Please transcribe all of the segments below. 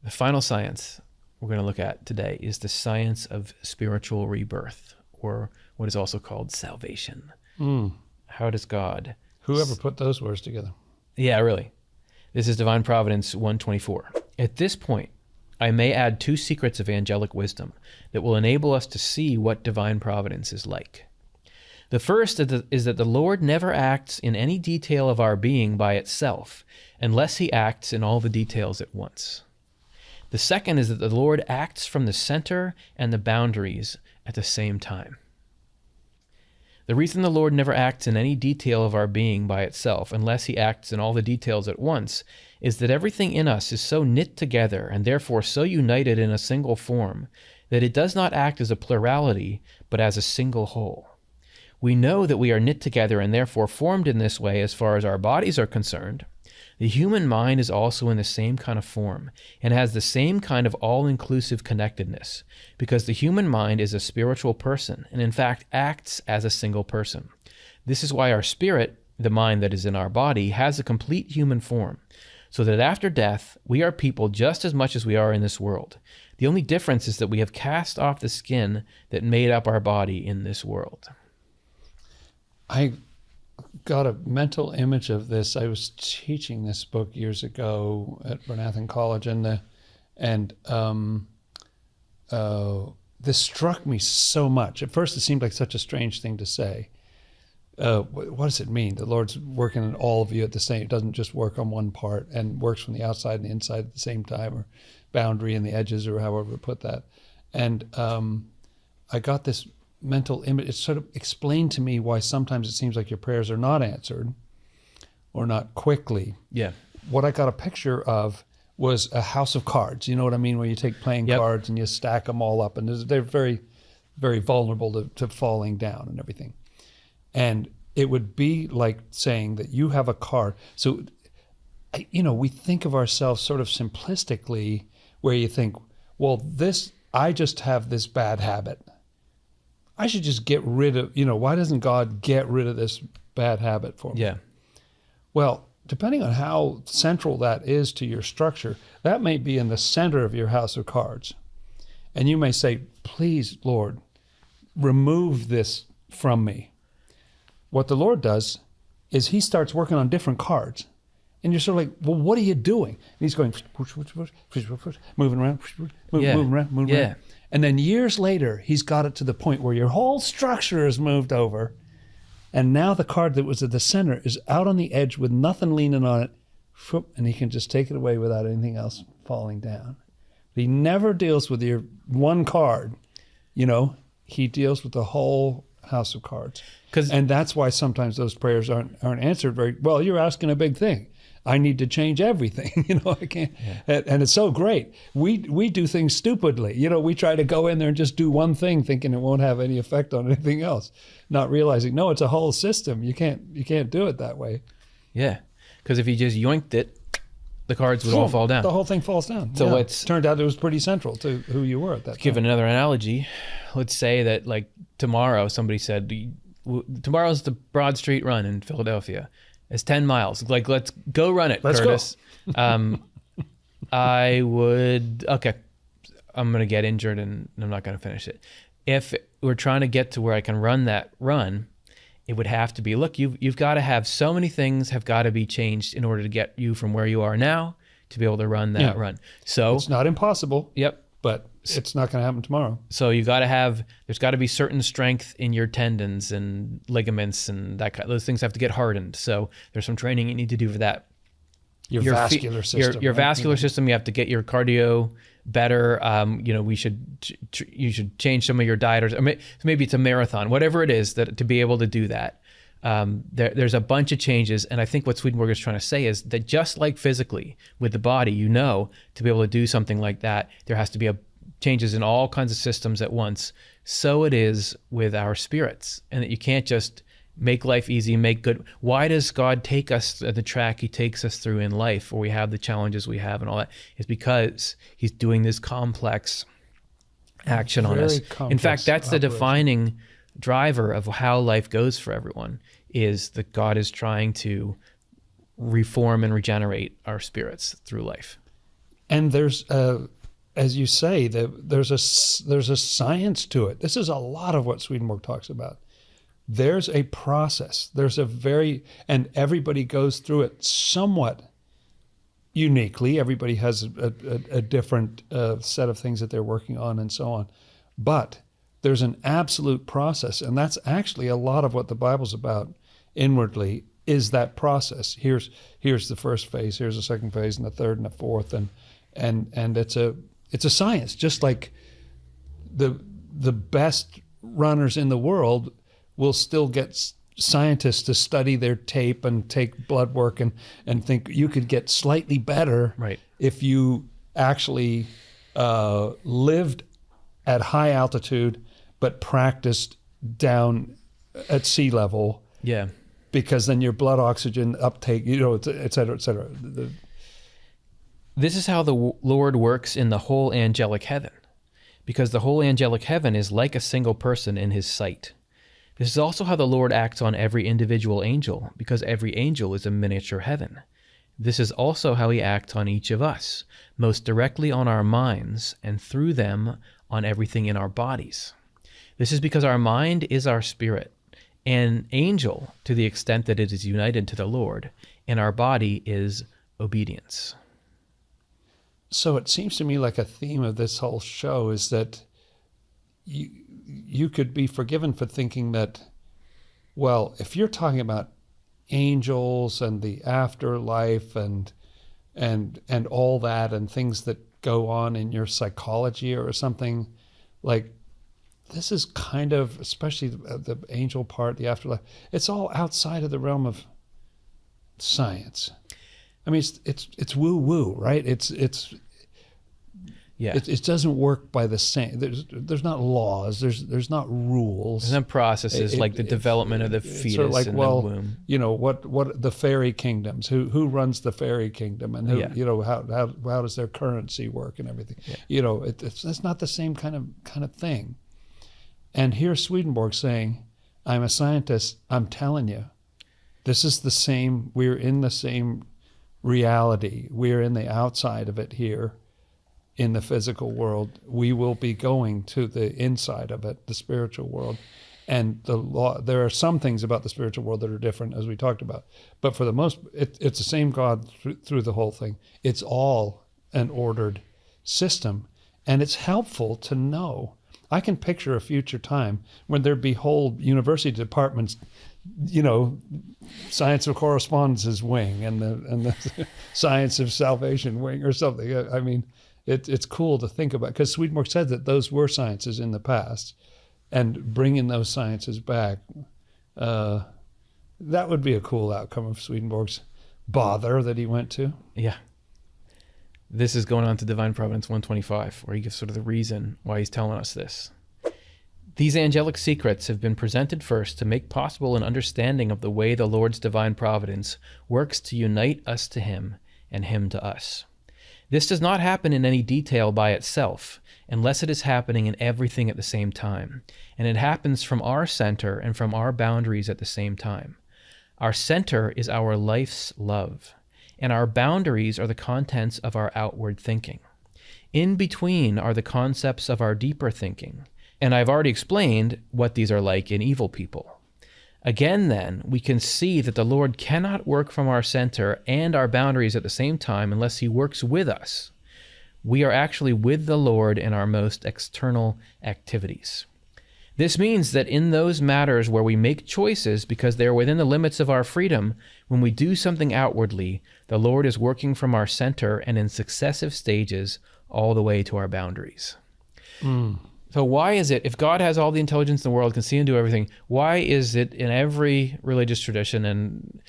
The final science we're going to look at today is the science of spiritual rebirth, or what is also called salvation. How does God... Whoever put those words together? Yeah, really. This is Divine Providence 124. At this point, I may add 2 secrets of angelic wisdom that will enable us to see what divine providence is like. The first is that the Lord never acts in any detail of our being by itself, unless he acts in all the details at once. The second is that the Lord acts from the center and the boundaries at the same time. The reason the Lord never acts in any detail of our being by itself, unless he acts in all the details at once, is that everything in us is so knit together and therefore so united in a single form that it does not act as a plurality, but as a single whole. We know that we are knit together and therefore formed in this way as far as our bodies are concerned. The human mind is also in the same kind of form and has the same kind of all-inclusive connectedness, because the human mind is a spiritual person and in fact acts as a single person. This is why our spirit, the mind that is in our body, has a complete human form, so that after death we are people just as much as we are in this world. The only difference is that we have cast off the skin that made up our body in this world. I got a mental image of this. I was teaching this book years ago at Bernathen College, and this struck me so much. At first, it seemed like such a strange thing to say. What does it mean? The Lord's working in all of you at the same. It doesn't just work on one part and works from the outside and the inside at the same time, or boundary and the edges, or however to put that. And I got this mental image. It sort of explained to me why sometimes it seems like your prayers are not answered or not quickly. Yeah. What I got a picture of was a house of cards. You know what I mean? Where you take playing cards and you stack them all up, and they're very, very vulnerable to falling down and everything. And it would be like saying that you have a card. So, we think of ourselves sort of simplistically, where you think, well, I just have this bad habit. I should just get rid of, why doesn't God get rid of this bad habit for me? Yeah. Well, depending on how central that is to your structure, that may be in the center of your house of cards. And you may say, please, Lord, remove this from me. What the Lord does is he starts working on different cards. And you're sort of like, well, what are you doing? And he's going, moving around, moving around. And then years later, he's got it to the point where your whole structure is moved over. And now the card that was at the center is out on the edge with nothing leaning on it. And he can just take it away without anything else falling down. But he never deals with your one card. He deals with the whole house of cards. And that's why sometimes those prayers aren't answered very well. You're asking a big thing. I need to change everything. I can't. Yeah. And it's so great. We do things stupidly. We try to go in there and just do one thing, thinking it won't have any effect on anything else, not realizing, no, it's a whole system. You can't do it that way. Yeah, because if you just yoinked it, the cards would all fall down. The whole thing falls down. So it turned out it was pretty central to who you were at that time. Give another analogy. Let's say that like tomorrow, somebody said, tomorrow's the Broad Street Run in Philadelphia. It's 10 miles. Like, let's go run it, Curtis. I would, okay, I'm going to get injured and I'm not going to finish it. If we're trying to get to where I can run that run, it would have to be, look, you've got to have so many things have got to be changed in order to get you from where you are now to be able to run that run. So it's not impossible. Yep. But it's not going to happen tomorrow. So there's got to be certain strength in your tendons and ligaments and those things have to get hardened. So there's some training you need to do for that. Your vascular system. Your vascular system, you have to get your cardio better. You should change some of your diet, or maybe it's a marathon, whatever it is, that to be able to do that. There's a bunch of changes, and I think what Swedenborg is trying to say is that just like physically with the body, to be able to do something like that, there has to be changes in all kinds of systems at once. So it is with our spirits, and that you can't just make life easy, make good. Why does God take us the track he takes us through in life, where we have the challenges we have and all that? It's because he's doing this complex action on us. In fact, that's the defining driver of how life goes for everyone, is that God is trying to reform and regenerate our spirits through life. And there's as you say, there's a science to it. This is a lot of what Swedenborg talks about. There's a process. And everybody goes through it somewhat uniquely. Everybody has a different set of things that they're working on and so on. But there's an absolute process, and that's actually a lot of what the Bible's about inwardly, is that process. Here's the first phase, here's the second phase, and the third and the fourth, and it's a science. Just like the best runners in the world will still get scientists to study their tape and take blood work and think you could get slightly better Right. if you actually lived at high altitude but practiced down at sea level. Yeah. Because then your blood oxygen uptake, et cetera, et cetera. This is how the Lord works in the whole angelic heaven, because the whole angelic heaven is like a single person in his sight. This is also how the Lord acts on every individual angel, because every angel is a miniature heaven. This is also how he acts on each of us, most directly on our minds, and through them on everything in our bodies. This is because our mind is our spirit, an angel to the extent that it is united to the Lord, and our body is obedience. So it seems to me like a theme of this whole show is that you could be forgiven for thinking that, well, if you're talking about angels and the afterlife and all that and things that go on in your psychology or something, like, this is kind of, especially the angel part, the afterlife, it's all outside of the realm of science. I mean, it's woo woo, right? Yeah. It doesn't work by the same. There's not laws. There's not rules. There's some processes like the development of the fetus sort of like, in well, the womb. What the fairy kingdoms? Who runs the fairy kingdom, and who, how does their currency work and everything? Yeah. It's not the same kind of thing. And here's Swedenborg saying, I'm a scientist, I'm telling you, this is the same, we're in the same reality. We're in the outside of it here in the physical world. We will be going to the inside of it, the spiritual world. And there are some things about the spiritual world that are different, as we talked about. But for the most, it's the same God through the whole thing. It's all an ordered system. And it's helpful to know. I can picture a future time when there'd be whole university departments, science of correspondences wing and the science of salvation wing or something. I mean, it's cool to think about, because Swedenborg said that those were sciences in the past, and bringing those sciences back, that would be a cool outcome of Swedenborg's bother that he went to. Yeah. This is going on to Divine Providence 125, where he gives sort of the reason why he's telling us this. These angelic secrets have been presented first to make possible an understanding of the way the Lord's divine providence works to unite us to him and him to us. This does not happen in any detail by itself, unless it is happening in everything at the same time, and it happens from our center and from our boundaries at the same time. Our center is our life's love, and our boundaries are the contents of our outward thinking. In between are the concepts of our deeper thinking, and I've already explained what these are like in evil people. Again, then, we can see that the Lord cannot work from our center and our boundaries at the same time unless he works with us. We are actually with the Lord in our most external activities. This means that in those matters where we make choices because they are within the limits of our freedom, when we do something outwardly, the Lord is working from our center and in successive stages all the way to our boundaries. So why is it, if God has all the intelligence in the world, can see and do everything, why is it in every religious tradition and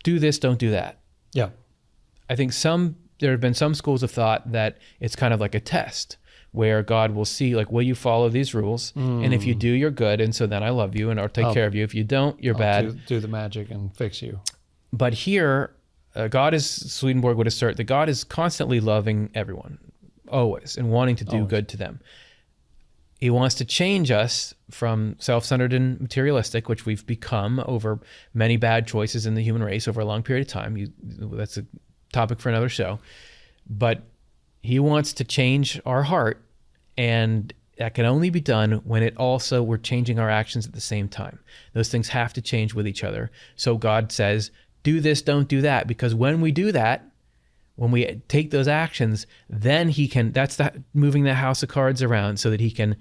do this, don't do that? Yeah. I think there have been some schools of thought that it's kind of like a test where God will see, like, will you follow these rules? And if you do, you're good, and so then I love you and I'll take care of you. If you don't, you're bad. Do the magic and fix you. But here, Swedenborg would assert that God is constantly loving everyone, always, and wanting to do good to them. He wants to change us from self-centered and materialistic, which we've become over many bad choices in the human race over a long period of time. That's a topic for another show. But He wants to change our heart, and that can only be done when we're changing our actions at the same time. Those things have to change with each other. So God says, do this, don't do that, because when we do that, when we take those actions, then he can, moving the house of cards around so that he can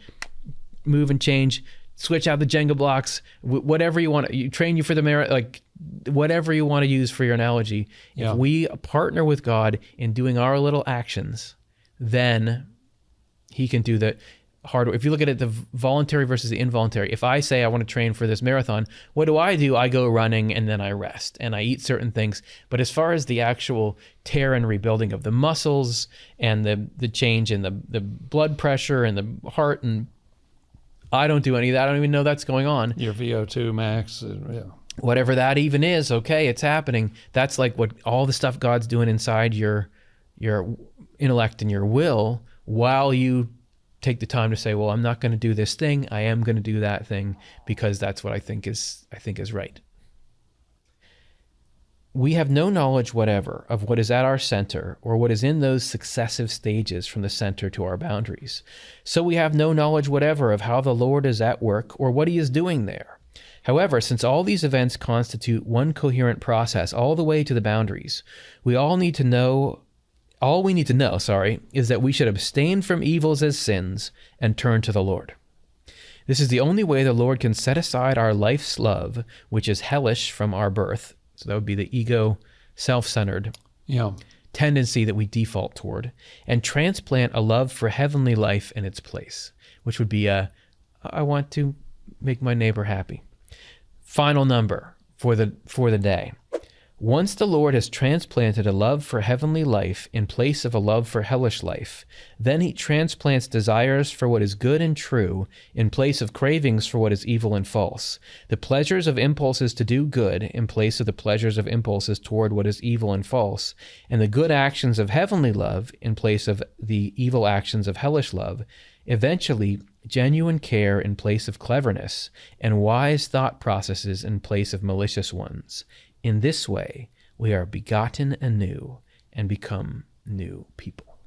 move and change, switch out the Jenga blocks, whatever you want. You train you for the merit, like whatever you want to use for your analogy. Yeah. If we partner with God in doing our little actions, then he can do the hard work. If you look at it, the voluntary versus the involuntary. If I say I want to train for this marathon, what do? I go running and then I rest and I eat certain things. But as far as the actual tear and rebuilding of the muscles and the change in the blood pressure and the heart, and I don't do any of that. I don't even know that's going on. Your VO2 max, yeah. Whatever that even is, okay, it's happening. That's like what all the stuff God's doing inside your intellect and your will, while you take the time to say, well, I'm not going to do this thing. I am going to do that thing because that's what I think is right. We have no knowledge whatever of what is at our center or what is in those successive stages from the center to our boundaries. So we have no knowledge whatever of how the Lord is at work or what he is doing there. However, since all these events constitute one coherent process all the way to the boundaries, all we need to know, is that we should abstain from evils as sins and turn to the Lord. This is the only way the Lord can set aside our life's love, which is hellish from our birth. So that would be the ego, self-centered tendency that we default toward, and transplant a love for heavenly life in its place, which would be I want to make my neighbor happy. Final number for the day. Once the Lord has transplanted a love for heavenly life in place of a love for hellish life, then he transplants desires for what is good and true in place of cravings for what is evil and false, the pleasures of impulses to do good in place of the pleasures of impulses toward what is evil and false, and the good actions of heavenly love in place of the evil actions of hellish love, eventually genuine care in place of cleverness, and wise thought processes in place of malicious ones. In this way, we are begotten anew and become new people.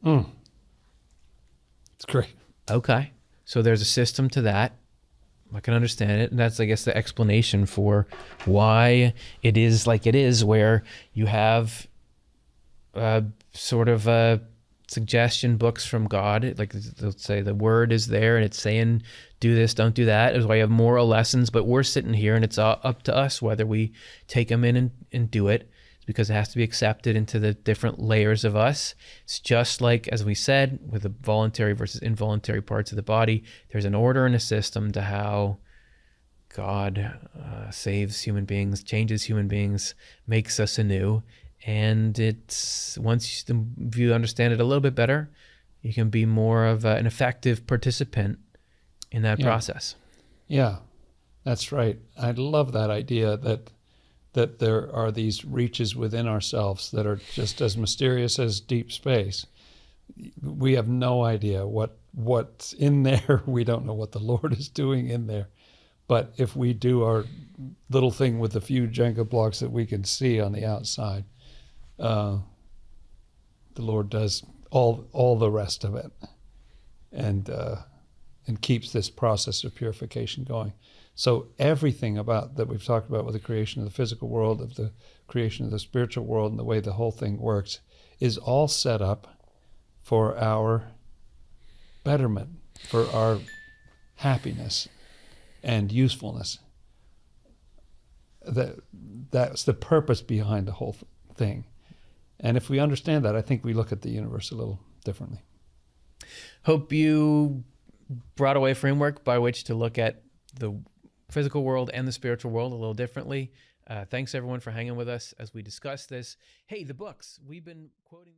It's great. Okay. So there's a system to that. I can understand it. And that's, I guess, the explanation for why it is like it is, where you have sort of suggestion books from God. Like they'll say the word is there and it's saying, do this, don't do that. That's why you have moral lessons, but we're sitting here and it's up to us whether we take them in and do it. It's because it has to be accepted into the different layers of us. It's just like, as we said, with the voluntary versus involuntary parts of the body, there's an order and a system to how God saves human beings, changes human beings, makes us anew. And it's once you understand it a little bit better, you can be more of an effective participant in that process. Yeah, that's right. I love that idea that there are these reaches within ourselves that are just as mysterious as deep space. We have no idea what's in there. We don't know what the Lord is doing in there. But if we do our little thing with the few Jenga blocks that we can see on the outside, the Lord does all the rest of it, and keeps this process of purification going. So everything about that we've talked about with the creation of the physical world, of the creation of the spiritual world, and the way the whole thing works, is all set up for our betterment, for our happiness and usefulness. That's the purpose behind the whole thing. And if we understand that, I think we look at the universe a little differently. Hope you brought away a framework by which to look at the physical world and the spiritual world a little differently. Thanks everyone for hanging with us as we discuss this. Hey, the books. We've been quoting